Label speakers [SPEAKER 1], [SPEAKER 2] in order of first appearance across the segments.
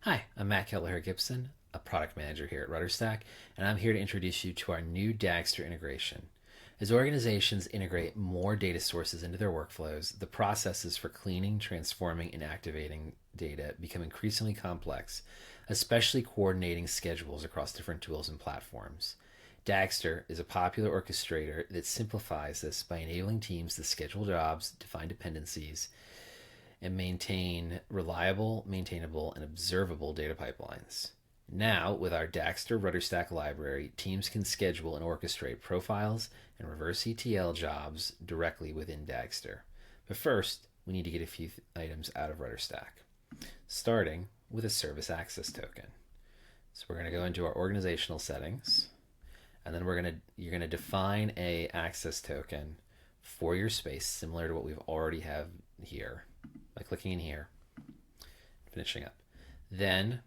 [SPEAKER 1] Hi, I'm Matt Keller-Gibson, a product manager here at RudderStack, and I'm here to introduce you to our new Dagster integration. As organizations integrate more data sources into their workflows, the processes for cleaning, transforming, and activating data become increasingly complex, especially coordinating schedules across different tools and platforms. Dagster is a popular orchestrator that simplifies this by enabling teams to schedule jobs, define dependencies, and maintain reliable, maintainable, and observable data pipelines. Now, with our Dagster RudderStack library, teams can schedule and orchestrate profiles and reverse ETL jobs directly within Dagster. But first, we need to get a few items out of RudderStack, starting with a service access token. So we're going to go into our organizational settings, and then you're going to define a access token for your space, similar to what we've already have here, by clicking in here, finishing up. Then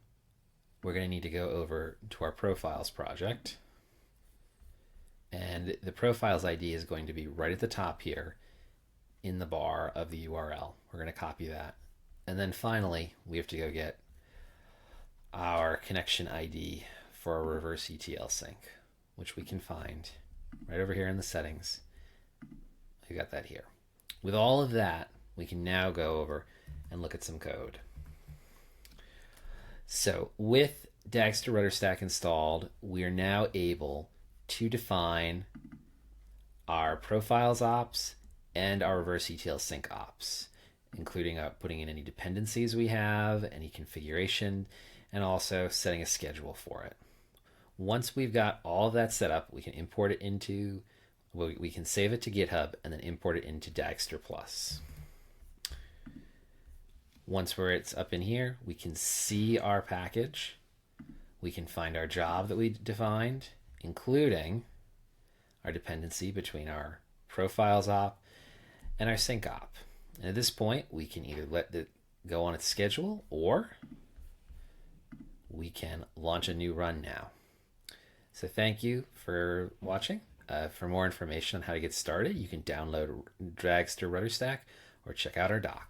[SPEAKER 1] we're going to need to go over to our profiles project. And the profiles ID is going to be right at the top here in the bar of the URL. We're going to copy that. And then finally, we have to go get our connection ID for our reverse ETL sync, which we can find right over here in the settings. I got that here. With all of that, we can now go over and look at some code. So with Dagster RudderStack installed, we are now able to define our profiles ops and our reverse ETL sync ops, including putting in any dependencies we have, any configuration, and also setting a schedule for it. Once we've got all of that set up, we can import it into, we can save it to GitHub and then import it into Dagster Plus. Once it's up in here, we can see our package. We can find our job that we defined, including our dependency between our profiles op and our sync op. And at this point, we can either let it go on its schedule or we can launch a new run now. So thank you for watching. For more information on how to get started, you can download Dagster RudderStack or check out our doc.